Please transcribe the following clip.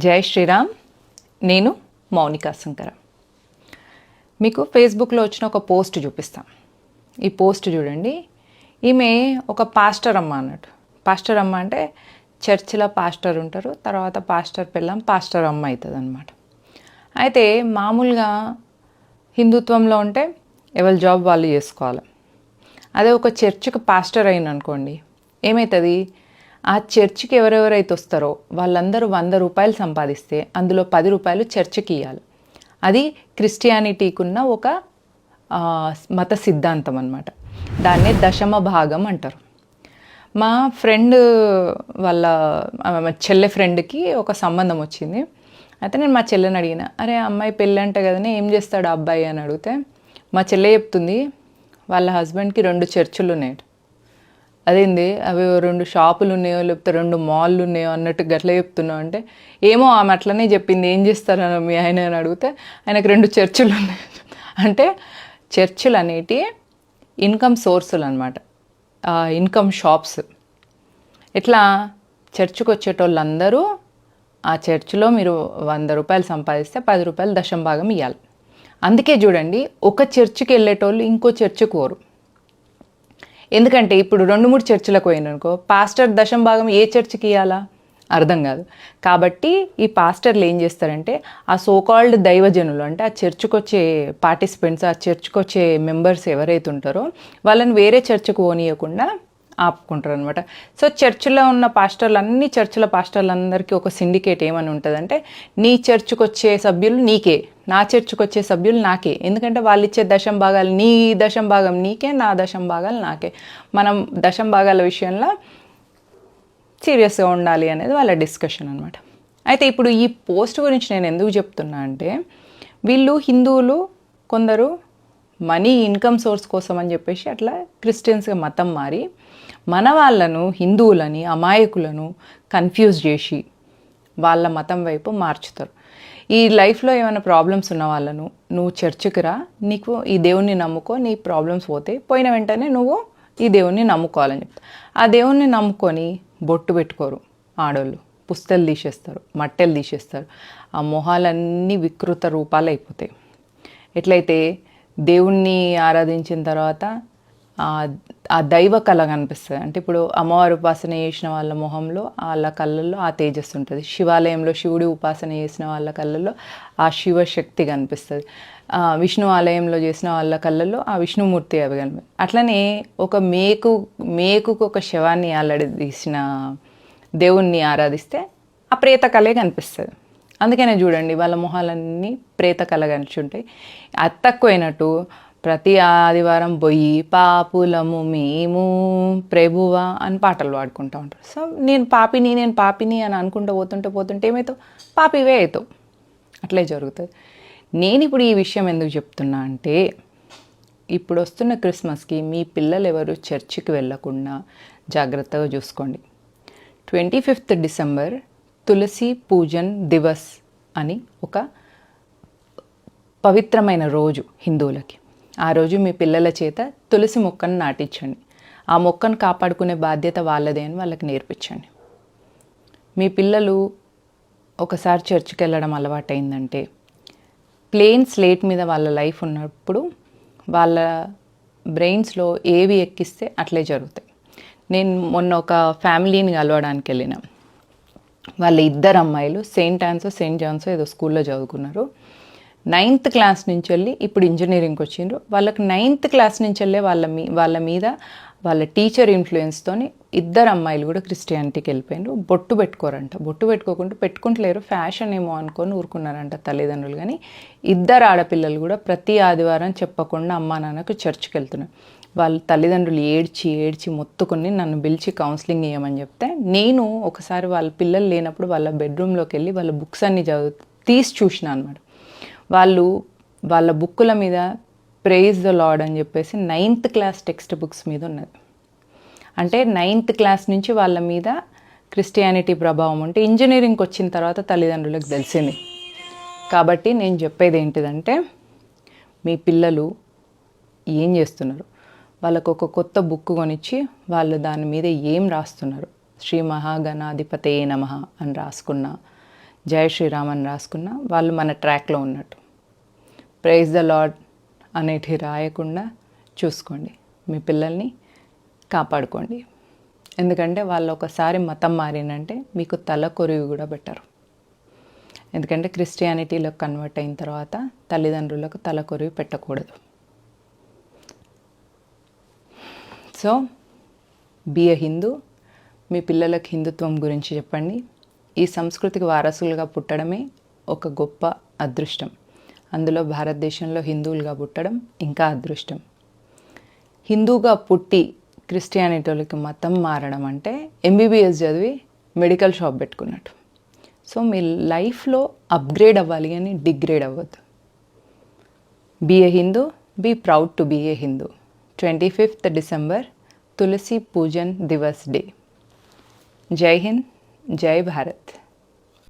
జై శ్రీరామ్. నేను మౌనికా శంకర. మీకు ఫేస్బుక్లో వచ్చిన ఒక పోస్ట్ చూపిస్తాం. ఈ పోస్ట్ చూడండి. ఈమె ఒక పాస్టర్ అమ్మ అన్నట్టు. పాస్టర్ అమ్మ అంటే చర్చిలో పాస్టర్ ఉంటారు, తర్వాత పాస్టర్ పిల్లం పాస్టర్ అమ్మ అవుతుంది అనమాట. అయితే మామూలుగా హిందుత్వంలో ఉంటే ఎవరి జాబ్ వాళ్ళు చేసుకోవాలి. అదే ఒక చర్చికి పాస్టర్ అయిన అనుకోండి, ఏమవుతుంది, ఆ చర్చికి ఎవరెవరైతే వస్తారో వాళ్ళందరూ 100 రూపాయలు సంపాదిస్తే అందులో 10 రూపాయలు చర్చికి ఇవ్వాలి. అది క్రిస్టియానిటీకి ఉన్న ఒక మత సిద్ధాంతం అన్నమాట. దాన్నే దశమ భాగం అంటారు. మా ఫ్రెండ్ వాళ్ళ చెల్లె ఫ్రెండ్కి ఒక సంబంధం వచ్చింది. అయితే నేను మా చెల్లెని అడిగిన, అరే అమ్మాయి పెళ్ళి అంట కదనే, ఏం చేస్తాడు ఆ అబ్బాయి అని అడిగితే మా చెల్లె చెప్తుంది, వాళ్ళ హస్బెండ్కి 2 చర్చిలు ఉన్నాయి. అదేంది, అవి 2 షాపులు ఉన్నాయో లేకపోతే 2 మాల్లు ఉన్నాయో అన్నట్టు గట్లా చెప్తున్నావు అంటే, ఏమో ఆమె అట్లనే చెప్పింది, ఏం చేస్తారో మీ ఆయన అని అడిగితే ఆయనకు 2 చర్చిలు ఉన్నాయి. అంటే చర్చిలు అనేటి ఇన్కమ్ సోర్సులు అనమాట, ఇన్కమ్ షాప్స్. ఇట్లా చర్చికి వచ్చేటోళ్ళందరూ ఆ చర్చిలో మీరు 100 రూపాయలు సంపాదిస్తే 10 రూపాయలు దశం భాగం ఇవ్వాలి. అందుకే చూడండి, ఒక చర్చికి వెళ్ళేటోళ్ళు ఇంకో చర్చికి పోరు. ఎందుకంటే ఇప్పుడు 2-3 చర్చిలకు పోయిననుకో, పాస్టర్ దశం భాగం ఏ చర్చికి ఇవ్వాలా అర్థం కాదు. కాబట్టి ఈ పాస్టర్లు ఏం చేస్తారంటే, ఆ సోకాల్డ్ దైవజనులు అంటే ఆ చర్చికి వచ్చే పార్టిసిపెంట్స్, ఆ చర్చికి వచ్చే మెంబర్స్ ఎవరైతే ఉంటారో వాళ్ళని వేరే చర్చికి పోనీయకుండా ఆపుకుంటారు అనమాట. సో చర్చిలో ఉన్న పాస్టర్లు, అన్ని చర్చిల పాస్టర్లందరికీ ఒక సిండికేట్ ఏమని ఉంటుందంటే, నీ చర్చికి వచ్చే సభ్యులు నీకే, నా చర్చికి వచ్చే సభ్యులు నాకే. ఎందుకంటే వాళ్ళు ఇచ్చే దశం భాగాలు, నీ దశం భాగం నీకే, నా దశం భాగాలు నాకే. మనం దశం భాగాల విషయంలో సీరియస్గా ఉండాలి అనేది వాళ్ళ డిస్కషన్ అనమాట. అయితే ఇప్పుడు ఈ పోస్ట్ గురించి నేను ఎందుకు చెప్తున్నా అంటే, వీళ్ళు హిందువులు కొందరు మనీ ఇన్కమ్ సోర్స్ కోసం అని చెప్పేసి అట్లా క్రిస్టియన్స్గా మతం మారి మన వాళ్ళను, హిందువులని, అమాయకులను కన్ఫ్యూజ్ చేసి వాళ్ళ మతం వైపు మార్చుతారు. ఈ లైఫ్లో ఏమైనా ప్రాబ్లమ్స్ ఉన్న వాళ్ళను, నువ్వు చర్చికి రా, నీకు ఈ దేవుణ్ణి నమ్ముకో, నీ ప్రాబ్లమ్స్ పోతే పోయిన వెంటనే నువ్వు ఈ దేవుణ్ణి నమ్ముకోవాలని చెప్తారు. ఆ దేవుణ్ణి నమ్ముకొని బొట్టు పెట్టుకోరు ఆడోళ్ళు, పుస్తలు తీసేస్తారు, మట్టెలు తీసేస్తారు, ఆ మొహాలన్నీ వికృత రూపాలు అయిపోతాయి. ఎట్లయితే దేవుణ్ణి ఆరాధించిన తర్వాత ఆ దైవ కళ కనిపిస్తుంది. అంటే ఇప్పుడు అమ్మవారి ఉపాసన చేసిన వాళ్ళ మొహంలో, వాళ్ళ కళ్ళల్లో ఆ తేజస్సు ఉంటుంది. శివాలయంలో శివుడి ఉపాసన చేసిన వాళ్ళ కళ్ళల్లో ఆ శివశక్తి కనిపిస్తుంది. విష్ణు ఆలయంలో చేసిన వాళ్ళ కళ్ళల్లో ఆ విష్ణుమూర్తి అవి కనిపిస్తుంది. అట్లనే ఒక మేకుకు ఒక శవాన్ని ఆల్రెడీ తీసిన దేవుణ్ణి ఆరాధిస్తే ఆ ప్రేత కళే కనిపిస్తుంది. అందుకనే చూడండి, వాళ్ళ మొహాలన్నీ ప్రేత కళ కనిపించుంటాయి. అది తక్కువైనట్టు ప్రతి ఆదివారం పోయి పాపులము మేము ప్రభువా అని పాటలు పాడుకుంటూ ఉంటారు. సో నేను పాపిని అని అనుకుంటూ పోతుంటే ఏమవుతావు, పాపివే అవుతావు. అట్లే జరుగుతుంది. నేను ఇప్పుడు ఈ విషయం ఎందుకు చెప్తున్నా అంటే, ఇప్పుడు వస్తున్న క్రిస్మస్కి మీ పిల్లలు ఎవరు చర్చికి వెళ్ళకుండా జాగ్రత్తగా చూసుకోండి. 25th డిసెంబర్ తులసి పూజన్ దివస్ అని ఒక పవిత్రమైన రోజు హిందువులకి. ఆ రోజు మీ పిల్లల చేత తులసి మొక్కను నాటించండి. ఆ మొక్కను కాపాడుకునే బాధ్యత వాళ్ళదే అని వాళ్ళకి నేర్పించండి. మీ పిల్లలు ఒకసారి చర్చికి వెళ్ళడం అలవాటైందంటే, ప్లెయిన్ స్లేట్ మీద వాళ్ళ లైఫ్ ఉన్నప్పుడు వాళ్ళ బ్రెయిన్స్లో ఏవి ఎక్కిస్తే అట్లే జరుగుతాయి. నేను మొన్న ఒక ఫ్యామిలీని కలవడానికి వెళ్ళిన, వాళ్ళ 2 అమ్మాయిలు సెయింట్ ఆన్సో సెయింట్ జాన్సో ఏదో స్కూల్లో చదువుకున్నారు. 9th క్లాస్ నుంచి వెళ్ళి ఇప్పుడు ఇంజనీరింగ్కి వచ్చిండ్రు. వాళ్ళకి 9th క్లాస్ నుంచి వెళ్ళే వాళ్ళ మీద వాళ్ళ టీచర్ ఇన్ఫ్లుయెన్స్తోని 2 అమ్మాయిలు కూడా క్రిస్టియానిటీకి వెళ్ళిపోయినారు. బొట్టు పెట్టుకోరంట. బొట్టు పెట్టుకుంటలేరు, ఫ్యాషన్ ఏమో అనుకొని ఊరుకున్నారంట తల్లిదండ్రులు. కానీ 2 ఆడపిల్లలు కూడా ప్రతి ఆదివారం చెప్పకుండా అమ్మా నాన్నకు చర్చికి వెళ్తున్నారు. వాళ్ళ తల్లిదండ్రులు ఏడ్చి మొత్తుకొని నన్ను పిలిచి కౌన్సిలింగ్ ఇవ్వమని చెప్తే, నేను ఒకసారి వాళ్ళ పిల్లలు లేనప్పుడు వాళ్ళ బెడ్రూమ్లోకి వెళ్ళి వాళ్ళ బుక్స్ అన్నీ తీసి చూసిన అనమాట. వాళ్ళ బుక్కుల మీద ప్రైజ్ ద లార్డ్ అని చెప్పేసి 9th క్లాస్ టెక్స్ట్ బుక్స్ మీద ఉన్నది. అంటే 9th క్లాస్ నుంచి వాళ్ళ మీద క్రిస్టియానిటీ ప్రభావం ఉంటే ఇంజనీరింగ్కి వచ్చిన తర్వాత తల్లిదండ్రులకు తెలిసింది. కాబట్టి నేను చెప్పేది ఏంటిదంటే, మీ పిల్లలు ఏం చేస్తున్నారు, వాళ్ళకు ఒక కొత్త బుక్ కొనిచ్చి వాళ్ళు దాని మీద ఏం రాస్తున్నారు, శ్రీ మహాగణాధిపతే నమః అని రాసుకున్నా, జై శ్రీరామ్ అని రాసుకున్నా వాళ్ళు మన ట్రాక్లో ఉన్నట్టు. ప్రైజ్ ద లార్డ్ అనేటివి రాయకుండా చూసుకోండి. మీ పిల్లల్ని కాపాడుకోండి. ఎందుకంటే వాళ్ళు ఒకసారి మతం మారినంటే మీకు తల కొరివి కూడా పెట్టరు. ఎందుకంటే క్రిస్టియానిటీలో కన్వర్ట్ అయిన తర్వాత తల్లిదండ్రులకు తల కొరివి పెట్టకూడదు. So be a Hindu. మీ పిల్లలకు హిందుత్వం గురించి చెప్పండి. ఈ సంస్కృతికి వారసులుగా పుట్టడమే ఒక గొప్ప అదృష్టం. అందులో భారతదేశంలో హిందువులుగా పుట్టడం ఇంకా అదృష్టం. హిందూగా పుట్టి క్రిస్టియానిటీలకి మతం మారడం అంటే ఎంబీబీఎస్ చదివి మెడికల్ షాప్ పెట్టుకున్నట్టు. సో మీ లైఫ్లో అప్గ్రేడ్ అవ్వాలి కానీ డిగ్రేడ్ అవ్వద్దు. Be a Hindu, be proud to be a Hindu. 25th December Tulsi Pujan Diwas day. జై హింద్, జై భారత్.